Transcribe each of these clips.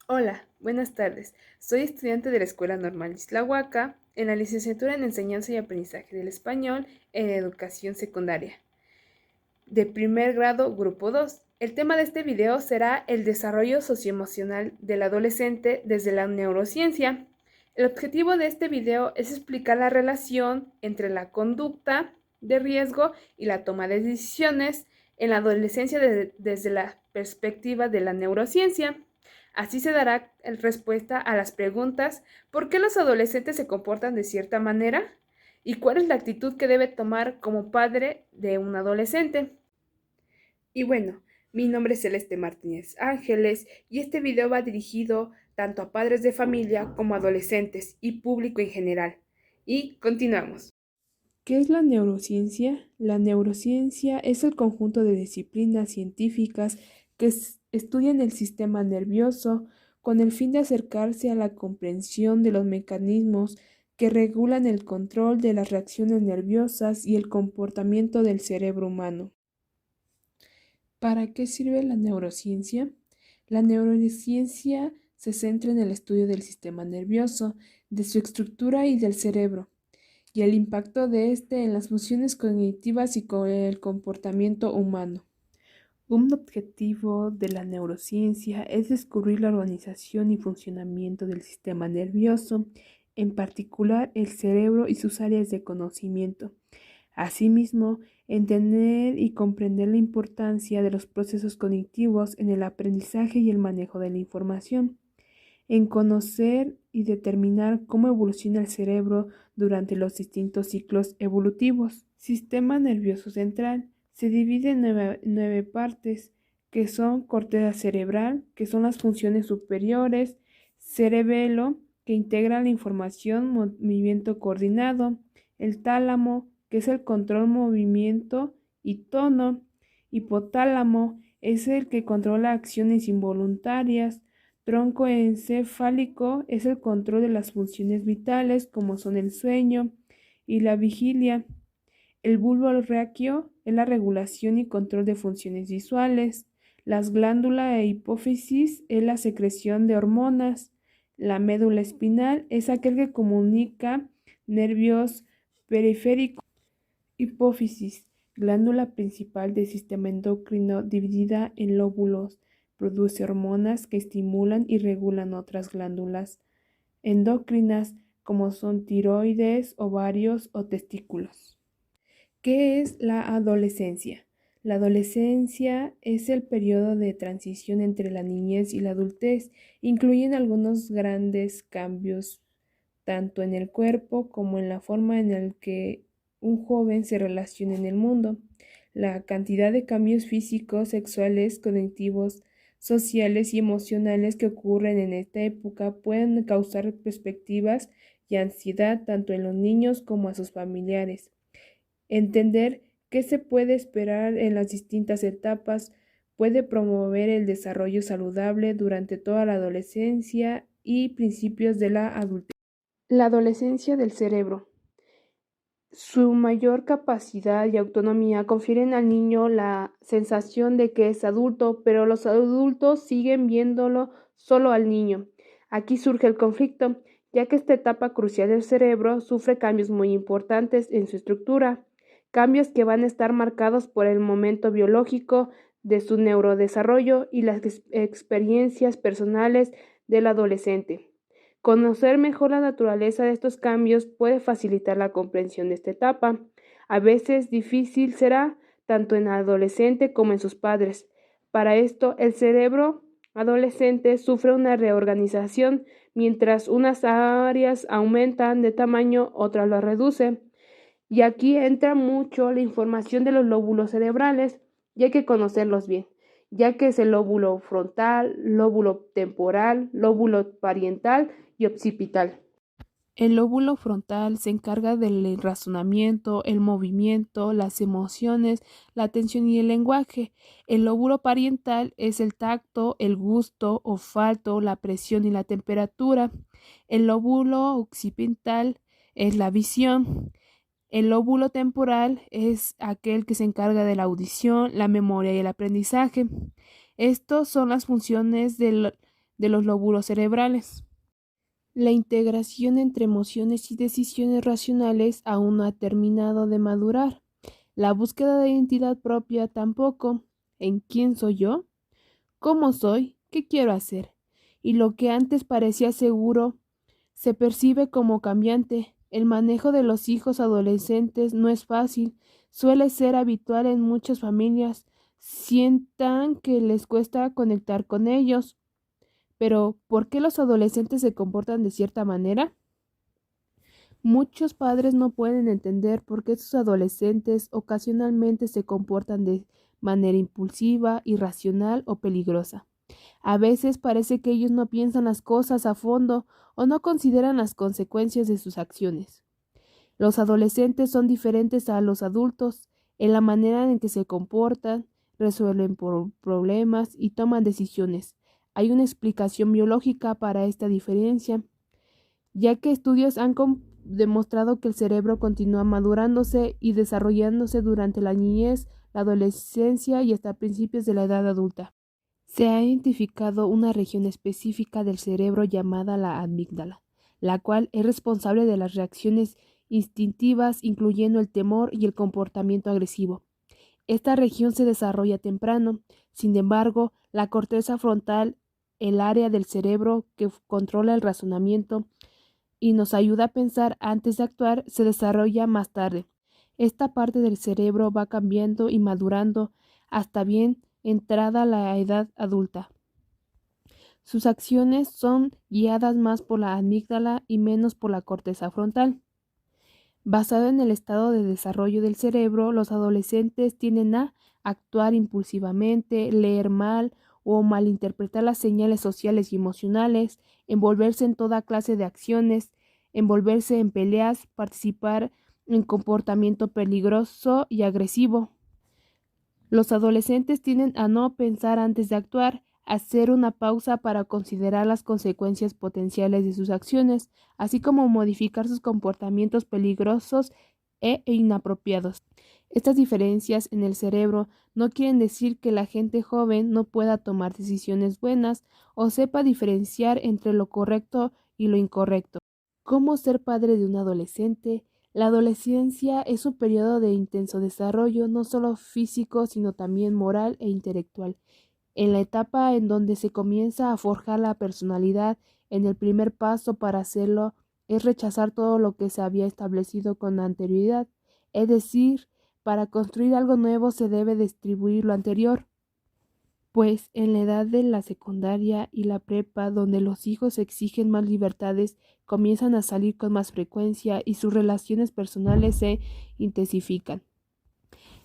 Hola, buenas tardes. Soy estudiante de la Escuela Normal Islahuaca en la licenciatura en Enseñanza y Aprendizaje del Español en Educación Secundaria, de primer grado, grupo 2. El tema de este video será el desarrollo socioemocional del adolescente desde la neurociencia. El objetivo de este video es explicar la relación entre la conducta de riesgo y la toma de decisiones en la adolescencia desde la perspectiva de la neurociencia. Así se dará respuesta a las preguntas: ¿por qué los adolescentes se comportan de cierta manera? ¿Y cuál es la actitud que debe tomar como padre de un adolescente? Y bueno, mi nombre es Celeste Martínez Ángeles y este video va dirigido tanto a padres de familia como a adolescentes y público en general. Y continuamos. ¿Qué es la neurociencia? La neurociencia es el conjunto de disciplinas científicas que estudian el sistema nervioso con el fin de acercarse a la comprensión de los mecanismos que regulan el control de las reacciones nerviosas y el comportamiento del cerebro humano. ¿Para qué sirve la neurociencia? La neurociencia se centra en el estudio del sistema nervioso, de su estructura y del cerebro, y el impacto de este en las funciones cognitivas y con el comportamiento humano. Un objetivo de la neurociencia es descubrir la organización y funcionamiento del sistema nervioso, en particular el cerebro y sus áreas de conocimiento. Asimismo, entender y comprender la importancia de los procesos cognitivos en el aprendizaje y el manejo de la información, en conocer y determinar cómo evoluciona el cerebro durante los distintos ciclos evolutivos. Sistema nervioso central se divide en nueve partes, que son corteza cerebral, que son las funciones superiores, cerebelo, que integra la información, movimiento coordinado, el tálamo, que es el control, movimiento y tono, hipotálamo, es el que controla acciones involuntarias, tronco encefálico es el control de las funciones vitales como son el sueño y la vigilia. El bulbo raquio es la regulación y control de funciones visuales. Las glándulas e hipófisis es la secreción de hormonas. La médula espinal es aquel que comunica nervios periféricos. Hipófisis, glándula principal del sistema endocrino dividida en lóbulos, produce hormonas que estimulan y regulan otras glándulas endocrinas como son tiroides, ovarios o testículos. ¿Qué es la adolescencia? La adolescencia es el periodo de transición entre la niñez y la adultez. Incluyen algunos grandes cambios tanto en el cuerpo como en la forma en la que un joven se relaciona en el mundo. La cantidad de cambios físicos, sexuales, cognitivos, sociales y emocionales que ocurren en esta época pueden causar perspectivas y ansiedad tanto en los niños como a sus familiares. Entender qué se puede esperar en las distintas etapas puede promover el desarrollo saludable durante toda la adolescencia y principios de la adultez. La adolescencia del cerebro. Su mayor capacidad y autonomía confieren al niño la sensación de que es adulto, pero los adultos siguen viéndolo solo al niño. Aquí surge el conflicto, ya que esta etapa crucial del cerebro sufre cambios muy importantes en su estructura, cambios que van a estar marcados por el momento biológico de su neurodesarrollo y las experiencias personales del adolescente. Conocer mejor la naturaleza de estos cambios puede facilitar la comprensión de esta etapa. A veces difícil será tanto en el adolescente como en sus padres. Para esto, el cerebro adolescente sufre una reorganización, mientras unas áreas aumentan de tamaño, otras lo reducen. Y aquí entra mucho la información de los lóbulos cerebrales, y hay que conocerlos bien, ya que es el lóbulo frontal, lóbulo temporal, lóbulo parietal y occipital. El lóbulo frontal se encarga del razonamiento, el movimiento, las emociones, la atención y el lenguaje. El lóbulo parietal es el tacto, el gusto, olfato, la presión y la temperatura. El lóbulo occipital es la visión. El lóbulo temporal es aquel que se encarga de la audición, la memoria y el aprendizaje. Estos son las funciones de los lóbulos cerebrales. La integración entre emociones y decisiones racionales aún no ha terminado de madurar. La búsqueda de identidad propia tampoco. ¿En quién soy yo? ¿Cómo soy? ¿Qué quiero hacer? Y lo que antes parecía seguro se percibe como cambiante. El manejo de los hijos adolescentes no es fácil. Suele ser habitual en muchas familias. Sientan que les cuesta conectar con ellos. Pero, ¿por qué los adolescentes se comportan de cierta manera? Muchos padres no pueden entender por qué sus adolescentes ocasionalmente se comportan de manera impulsiva, irracional o peligrosa. A veces parece que ellos no piensan las cosas a fondo o no consideran las consecuencias de sus acciones. Los adolescentes son diferentes a los adultos en la manera en que se comportan, resuelven problemas y toman decisiones. Hay una explicación biológica para esta diferencia, ya que estudios han demostrado que el cerebro continúa madurándose y desarrollándose durante la niñez, la adolescencia y hasta principios de la edad adulta. Se ha identificado una región específica del cerebro llamada la amígdala, la cual es responsable de las reacciones instintivas, incluyendo el temor y el comportamiento agresivo. Esta región se desarrolla temprano. Sin embargo, la corteza frontal, el área del cerebro que controla el razonamiento y nos ayuda a pensar antes de actuar, se desarrolla más tarde. Esta parte del cerebro va cambiando y madurando hasta bien entrada la edad adulta. Sus acciones son guiadas más por la amígdala y menos por la corteza frontal. Basado en el estado de desarrollo del cerebro, los adolescentes tienden a actuar impulsivamente, leer mal o malinterpretar las señales sociales y emocionales, envolverse en toda clase de acciones, envolverse en peleas, participar en comportamiento peligroso y agresivo. Los adolescentes tienden a no pensar antes de actuar, hacer una pausa para considerar las consecuencias potenciales de sus acciones, así como modificar sus comportamientos peligrosos e inapropiados. Estas diferencias en el cerebro no quieren decir que la gente joven no pueda tomar decisiones buenas o sepa diferenciar entre lo correcto y lo incorrecto. ¿Cómo ser padre de un adolescente? La adolescencia es un periodo de intenso desarrollo, no solo físico, sino también moral e intelectual. En la etapa en donde se comienza a forjar la personalidad, el primer paso para hacerlo es rechazar todo lo que se había establecido con anterioridad. Es decir, para construir algo nuevo se debe distribuir lo anterior. Pues en la edad de la secundaria y la prepa, donde los hijos exigen más libertades, comienzan a salir con más frecuencia y sus relaciones personales se intensifican.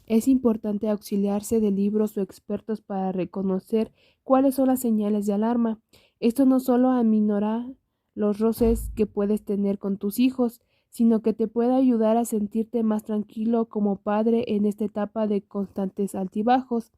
Es importante auxiliarse de libros o expertos para reconocer cuáles son las señales de alarma. Esto no solo aminora los roces que puedes tener con tus hijos, sino que te puede ayudar a sentirte más tranquilo como padre en esta etapa de constantes altibajos.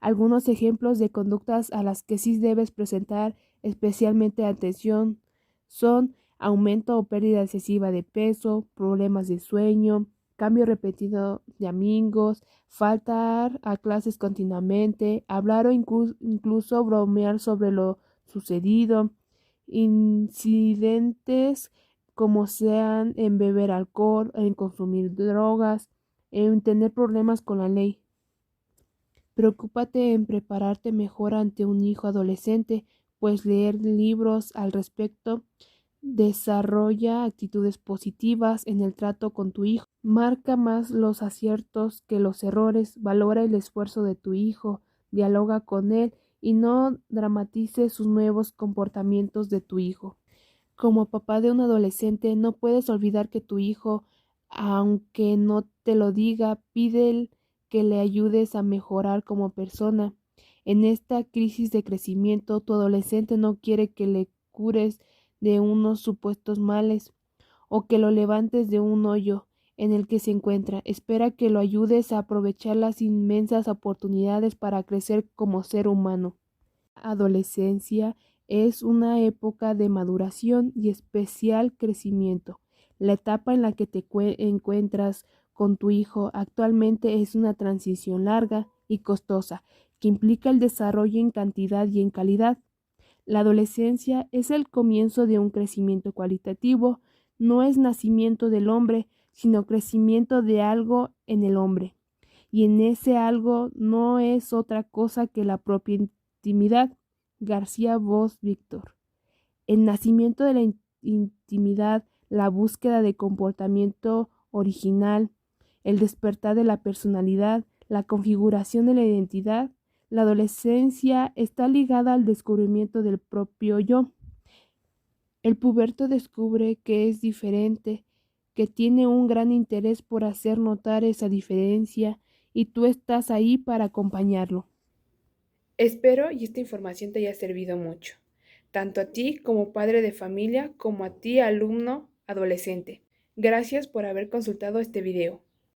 Algunos ejemplos de conductas a las que sí debes presentar especialmente atención son aumento o pérdida excesiva de peso, problemas de sueño, cambio repetido de amigos, faltar a clases continuamente, hablar o incluso bromear sobre lo sucedido, incidentes como sean en beber alcohol, en consumir drogas, en tener problemas con la ley. Preocúpate en prepararte mejor ante un hijo adolescente, pues leer libros al respecto desarrolla actitudes positivas en el trato con tu hijo. Marca más los aciertos que los errores, valora el esfuerzo de tu hijo, dialoga con él y no dramatices sus nuevos comportamientos de tu hijo. Como papá de un adolescente, no puedes olvidar que tu hijo, aunque no te lo diga, pide que le ayudes a mejorar como persona. En esta crisis de crecimiento, tu adolescente no quiere que le cures de unos supuestos males o que lo levantes de un hoyo en el que se encuentra. Espera que lo ayudes a aprovechar las inmensas oportunidades para crecer como ser humano. Adolescencia es una época de maduración y especial crecimiento. La etapa en la que te encuentras con tu hijo actualmente es una transición larga y costosa que implica el desarrollo en cantidad y en calidad. La adolescencia es el comienzo de un crecimiento cualitativo, no es nacimiento del hombre, sino crecimiento de algo en el hombre. Y en ese algo no es otra cosa que la propia intimidad. García Voss Víctor. El nacimiento de la intimidad, la búsqueda de comportamiento original, el despertar de la personalidad, la configuración de la identidad. La adolescencia está ligada al descubrimiento del propio yo. El puberto descubre que es diferente, que tiene un gran interés por hacer notar esa diferencia, y tú estás ahí para acompañarlo. Espero y esta información te haya servido mucho, tanto a ti como padre de familia como a ti alumno adolescente. Gracias por haber consultado este video.